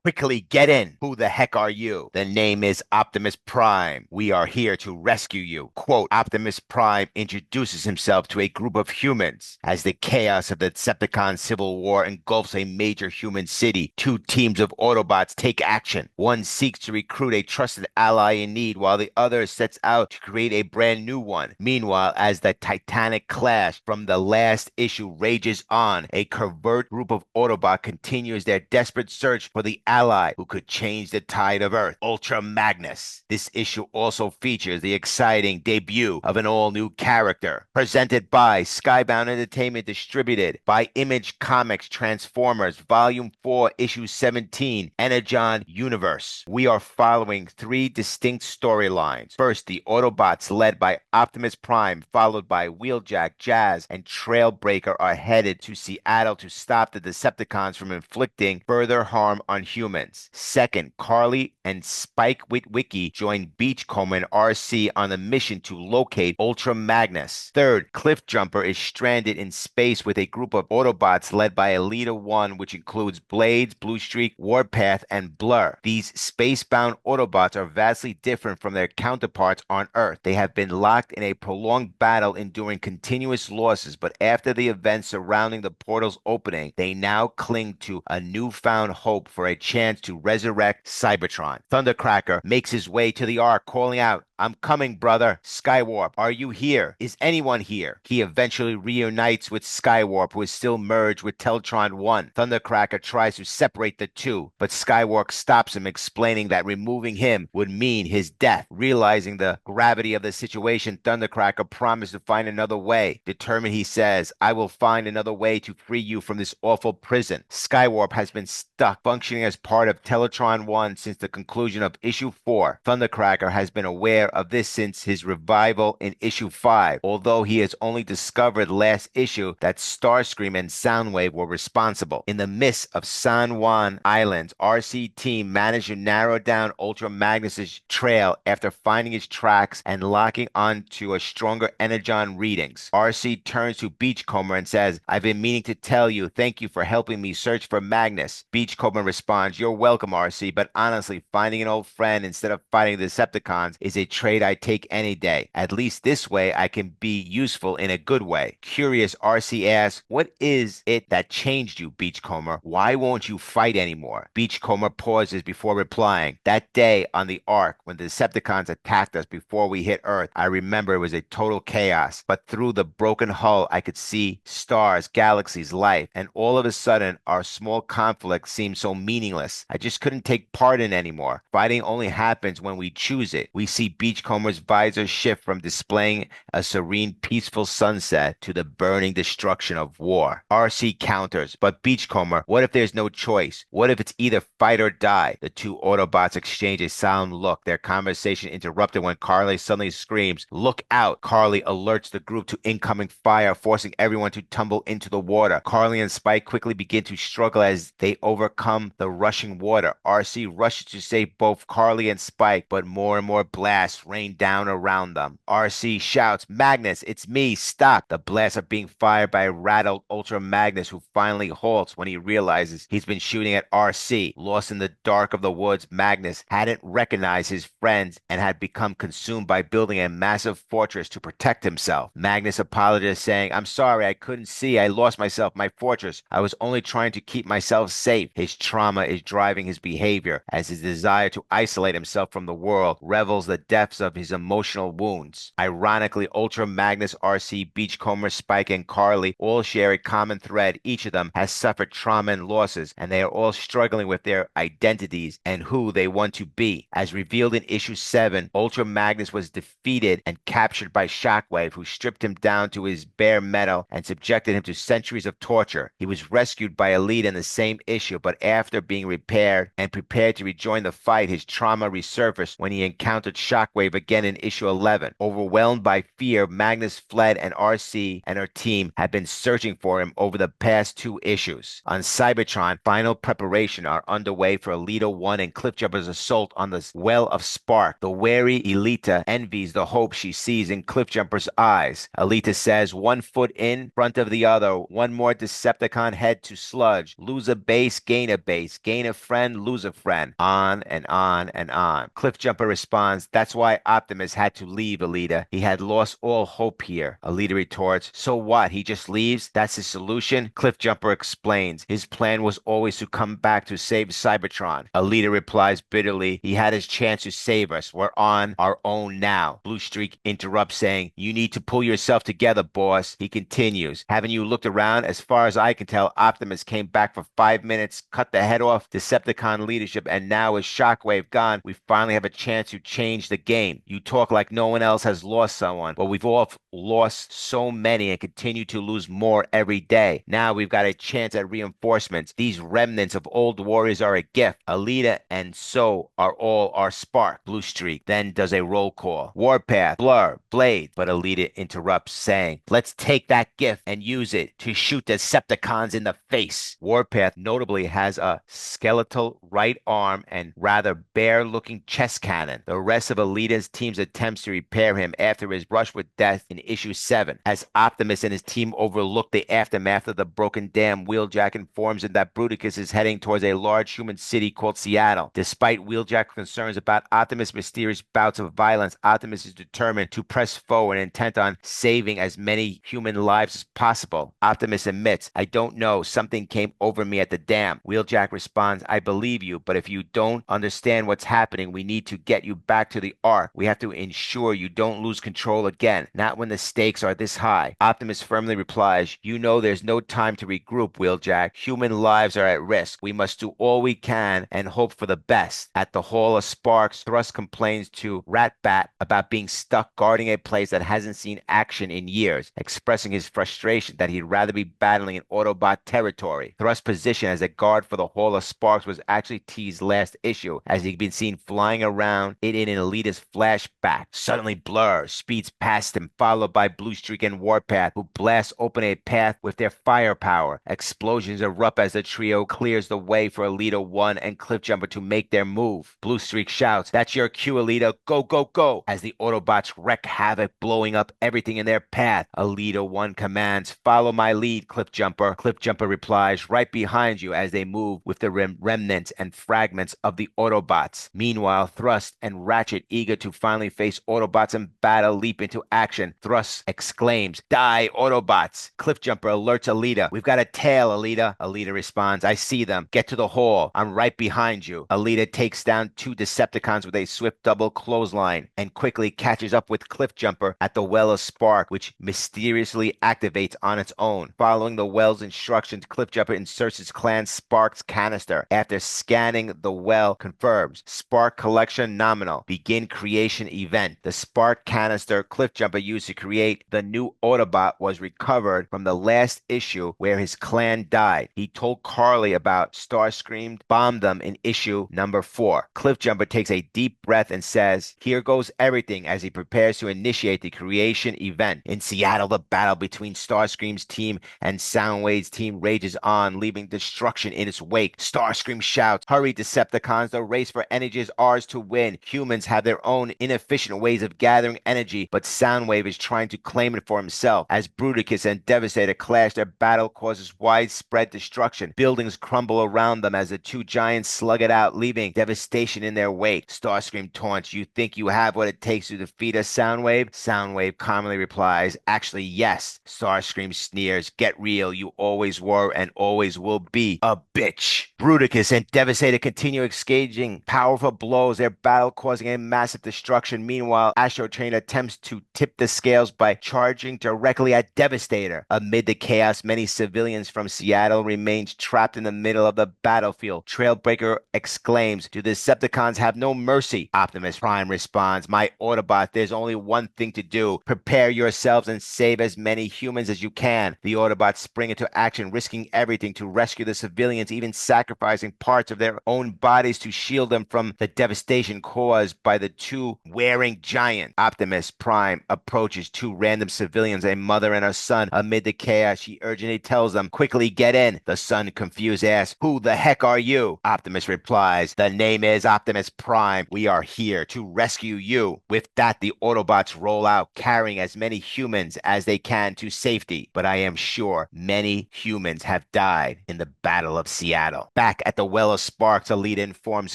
Quickly get in. Who the heck are you? The name is Optimus Prime. We are here to rescue you. Quote, Optimus Prime introduces himself to a group of humans. As the chaos of the Decepticon civil war engulfs a major human city, two teams of Autobots take action. One seeks to recruit a trusted ally in need, while the other sets out to create a brand new one. Meanwhile, as the titanic clash from the last issue rages on, a covert group of Autobots continues their desperate search for the ally who could change the tide of Earth, Ultra Magnus. This issue also features the exciting debut of an all-new character, presented by Skybound Entertainment, distributed by Image Comics Transformers, Volume 4, Issue 17, Energon Universe. We are following three distinct storylines. First, the Autobots, led by Optimus Prime, followed by Wheeljack, Jazz, and Trailbreaker, are headed to Seattle to stop the Decepticons from inflicting further harm on humans. Second, Carly and Spike Witwicky join Beachcomber and RC on a mission to locate Ultra Magnus. Third, Cliffjumper is stranded in space with a group of Autobots led by Elita One, which includes Blades, Blue Streak, Warpath, and Blur. These spacebound Autobots are vastly different from their counterparts on Earth. They have been locked in a prolonged battle, enduring continuous losses, but after the events surrounding the portal's opening, they now cling to a newfound hope for a chance to resurrect Cybertron. Thundercracker makes his way to the Ark, calling out, "I'm coming, brother. Skywarp, are you here? Is anyone here?" He eventually reunites with Skywarp, who is still merged with Teltron 1. Thundercracker tries to separate the two, but Skywarp stops him, explaining that removing him would mean his death. Realizing the gravity of the situation, Thundercracker promises to find another way. Determined, he says, "I will find another way to free you from this awful prison." Skywarp has been stuck, functioning as part of Teltron 1 since the conclusion of issue 4. Thundercracker has been aware of this since his revival in issue 5, although he has only discovered last issue that Starscream and Soundwave were responsible. In the midst of San Juan Islands, RC team managed to narrow down Ultra Magnus's trail after finding his tracks and locking onto a stronger Energon readings. RC turns to Beachcomber and says, "I've been meaning to tell you, thank you for helping me search for Magnus." Beachcomber responds, "You're welcome, RC, but honestly, finding an old friend instead of fighting the Decepticons is a trade I take any day. At least this way I can be useful in a good way." Curious, RC asks, "What is it that changed you, Beachcomber? Why won't you fight anymore?" Beachcomber pauses before replying, "That day on the Ark, when the Decepticons attacked us before we hit Earth, I remember it was a total chaos. But through the broken hull, I could see stars, galaxies, life, and all of a sudden, our small conflict seemed so meaningless. I just couldn't take part in anymore. Fighting only happens when we choose it." We see Beachcomber's visor shift from displaying a serene, peaceful sunset to the burning destruction of war. RC counters, "But Beachcomber, what if there's no choice? What if it's either fight or die?" The two Autobots exchange a silent look, their conversation interrupted when Carly suddenly screams, "Look out!" Carly alerts the group to incoming fire, forcing everyone to tumble into the water. Carly and Spike quickly begin to struggle as they overcome the rushing water. RC rushes to save both Carly and Spike, but more and more blasts rain down around them. RC shouts, "Magnus, it's me, stop!" The blasts are being fired by rattled Ultra Magnus, who finally halts when he realizes he's been shooting at RC. Lost in the dark of the woods, Magnus hadn't recognized his friends and had become consumed by building a massive fortress to protect himself. Magnus apologizes, saying, "I'm sorry, I couldn't see. I lost myself, my fortress. I was only trying to keep myself safe." His trauma is driving his behavior, as his desire to isolate himself from the world revels the depths of his emotional wounds. Ironically, Ultra Magnus, RC, Beachcomber, Spike, and Carly all share a common thread. Each of them has suffered trauma and losses, and they are all struggling with their identities and who they want to be. As revealed in issue 7, Ultra Magnus was defeated and captured by Shockwave, who stripped him down to his bare metal and subjected him to centuries of torture. He was rescued by Elite in the same issue, but after being repaired and prepared to rejoin the fight, his trauma resurfaced when he encountered Shockwave again in issue 11. Overwhelmed by fear, Magnus fled, and RC and her team have been searching for him over the past 2 issues. On Cybertron, final preparations are underway for Elita One and Cliffjumper's assault on the Well of Spark. The wary Elita envies the hope she sees in Cliffjumper's eyes. Elita says, "One foot in front of the other, one more Decepticon head to sludge. Lose a base, gain a base. gain a friend, lose a friend. On and on and on. Cliffjumper responds, that's why Optimus had to leave, Elita. He had lost all hope here. Elita retorts, so what? He just leaves? That's his solution? Cliffjumper explains, his plan was always to come back to save Cybertron. Elita replies bitterly, he had his chance to save us. We're on our own now. Blue Streak interrupts, saying, you need to pull yourself together, boss. He continues, haven't you looked around? As far as I can tell, Optimus came back for 5 minutes, cut the head off Decepticon leadership, and now with Shockwave gone, we finally have a chance to change the game. You talk like no one else has lost someone, but we've all lost so many and continue to lose more every day. Now we've got a chance at reinforcements. These remnants of old warriors are a gift. Elita and so are all our spark. Blue Streak then does a roll call. Warpath, Blur, Blade, but Elita interrupts, saying, let's take that gift and use it to shoot Decepticons in the face. Warpath notably has a skeletal right arm and rather bare-looking chest cannon. The rest of Elita's team's attempts to repair him after his brush with death in issue 7, as Optimus and his team overlook the aftermath of the broken dam, Wheeljack informs him that Bruticus is heading towards a large human city called Seattle. Despite Wheeljack's concerns about Optimus' mysterious bouts of violence, Optimus is determined to press forward, intent on saving as many human lives as possible. Optimus admits, I don't know, something came over me at the dam. Wheeljack responds, I believe you, but if you don't understand what's happening, we need to get you back to the Ark. We have to ensure you don't lose control again, not when the stakes are this high. Optimus firmly replies, you know there's no time to regroup, Wheeljack. Human lives are at risk. We must do all we can and hope for the best. At the Hall of Sparks, Thrust complains to Ratbat about being stuck guarding a place that hasn't seen action in years, expressing his frustration that he'd rather be battling in Autobot territory. Thrust's position as a guard for the Hall of Sparks was actually teased last issue, as he'd been seen flying around it in an Elita's flashback. Suddenly Blur speeds past him, followed by Blue Streak and Warpath, who blast open a path with their firepower. Explosions erupt as the trio clears the way for Elita One and Cliffjumper to make their move. Blue Streak shouts, that's your cue, Elita. Go, go, go! As the Autobots wreak havoc, blowing up everything in their path. Elita One commands, follow my lead, Cliffjumper. Cliffjumper replies, right behind you, as they move with the remnants and fragments of the Autobots. Meanwhile, Thrust and Ratchet, eager to finally face Autobots in battle, leap into action. Thrust exclaims, die, Autobots! Cliffjumper alerts Elita, we've got a tail, Elita. Elita responds, I see them. Get to the hall. I'm right behind you. Elita takes down 2 Decepticons with a swift double clothesline and quickly catches up with Cliffjumper at the Well of Spark, which mysteriously activates on its own. Following the Well's instructions, Cliffjumper inserts his clan Spark's canister. After scanning the well, confirms Spark collection nominal. Begin creation event. The Spark canister Cliffjumper used to create the new Autobot was recovered from the last issue where his clan died. He told Carly about Starscream bombed them in issue number 4. Cliffjumper takes a deep breath and says, here goes everything, as he prepares to initiate the creation event. In Seattle, the battle between Starscream's team and Soundwave's team rages on, leaving destruction in its wake. Starscream shouts, hurry, Decepticons, the race for energy is ours to win. Humans have their own inefficient ways of gathering energy, but Soundwave is trying to claim it for himself. As Bruticus and Devastator clash, their battle causes widespread destruction. Buildings crumble around them as the 2 giants slug it out, leaving devastation in their wake. Starscream taunts, you think you have what it takes to defeat us, Soundwave? Soundwave calmly replies, actually, yes. Starscream sneers, get real, you always were and always will be a bitch. Bruticus and Devastator continue exchanging powerful blows, their battle causing a massive destruction. Meanwhile, Astro Train attempts to tip the scales by charging directly at Devastator. Amid the chaos, many civilians from Seattle remain trapped in the middle of the battlefield. Trailbreaker exclaims, do the Decepticons have no mercy? Optimus Prime responds, my Autobot, there's only one thing to do. Prepare yourselves and save as many humans as you can. The Autobots spring into action, risking everything to rescue the civilians, even sacrificing parts of their own bodies to shield them from the devastation caused by the 2 wearing giants. Optimus Prime approaches 2 random civilians, a mother and her son. Amid the chaos, she urgently tells them, quickly get in. The son, confused, asks, who the heck are you? Optimus replies, the name is Optimus Prime. We are here to rescue you. With that, the Autobots roll out, carrying as many humans as they can to safety. But I am sure many humans have died in the Battle of Seattle. Back at the Well of Sparks, Elita informs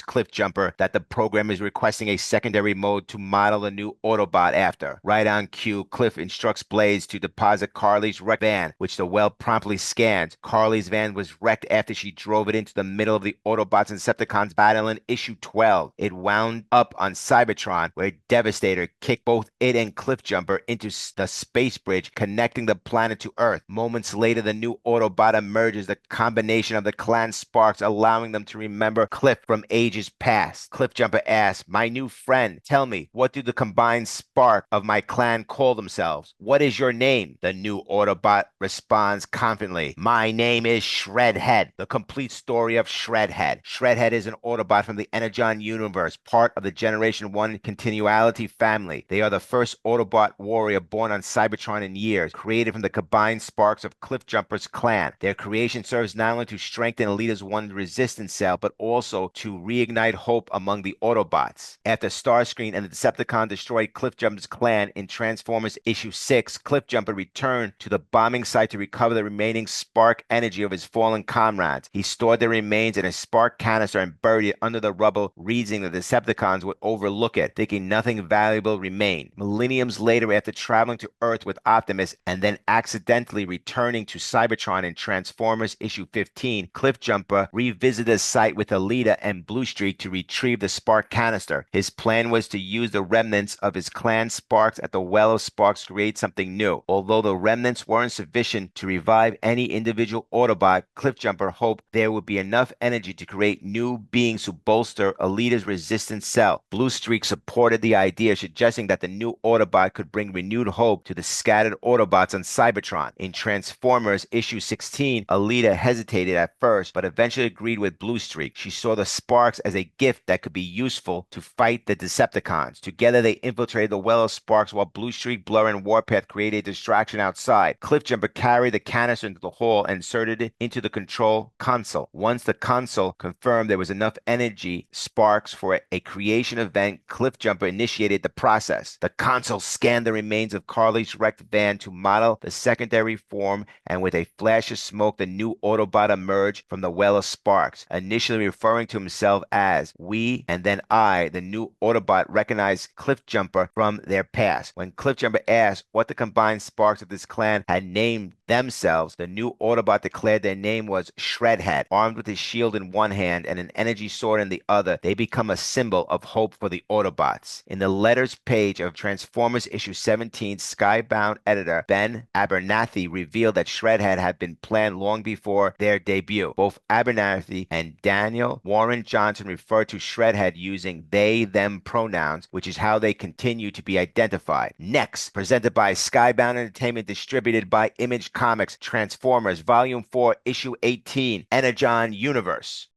Cliffjumper that the program is requesting a secondary mode to model the new Autobot after. Right on cue, Cliff instructs Blaze to deposit Carly's wrecked van, which the Well promptly scans. Carly's van was wrecked after she drove it into the middle of the Autobots and Decepticons battle in issue 12. It wound up on Cybertron, where Devastator kicked both it and Cliffjumper into the space bridge connecting the planet to Earth. Moments later, the new Autobot emerges, the combination of the clan sparks allowing them to remember Cliff from ages past. Cliffjumper asks, "My new friend, tell me, what do the combined spark of my clan call themselves? What is your name?" The new Autobot responds confidently, "My name is Shredhead." The complete story of Shredhead. Shredhead is an Autobot from the Energon Universe, part of the Generation 1 Continuality family. They are the first Autobot warrior born on Cybertron in years, created from the combined sparks of Cliffjumper's clan. Their creation serves not only to strengthen Elita's one resistance cell, but also to reignite hope among the Autobots. After Starscream and the Decepticon destroyed Cliffjumper's clan in Transformers issue 6, Cliffjumper returned to the bombing site to recover the remaining spark energy of his fallen comrades. He stored the remains in a spark canister and buried it under the rubble, reasoning the Decepticons would overlook it, thinking nothing valuable remained. Millenniums later, after traveling to Earth with Optimus and then accidentally returning to Cybertron in Transformers issue 15, Cliffjumper revisited the site with Elita and Bluestreak to retrieve the spark canister. His plan was to use the remnants of his clan sparks at the Well of Sparks to create something new. Although the remnants weren't sufficient to revive any individual Autobot, Cliffjumper hoped there would be enough energy to create new beings to bolster Elita's resistance cell. Bluestreak supported the idea, suggesting that the new Autobot could bring renewed hope to the scattered Autobots on Cybertron. In Transformers issue 16, Elita hesitated at first, but eventually agreed with Bluestreak. She saw the sparks as a gift that could be useful to fight the Decepticons. Together, they infiltrated the Well of Sparks while Bluestreak, Blur, and Warpath created a distraction outside. Cliffjumper carried the canister into the hall and inserted it into the control console. Once the console confirmed there was enough energy sparks for a creation event, Cliffjumper initiated the process. The console scanned the remains of Carly's wrecked van to model the secondary form, and with a flash of smoke, the new Autobot emerged from the Well of Sparks. Initially referring to himself as "we" and then "I," the new Autobot recognized Cliffjumper from their past. When Cliffjumper asked what the combined sparks of this clan had named themselves, the new Autobot declared their name was Shredhead. Armed with his shield in one hand and an energy sword in the other, they become a symbol of hope for the Autobots. In the letters page of Transformers issue 17, Skybound editor Ben Abernathy revealed that Shredhead had been planned long before their debut. Both Abernathy and Daniel Warren Johnson refer to Shredhead using they, them pronouns, which is how they continue to be identified. Next, presented by Skybound Entertainment, distributed by Image Comics, Transformers Volume 4, Issue 18, Energon Universe.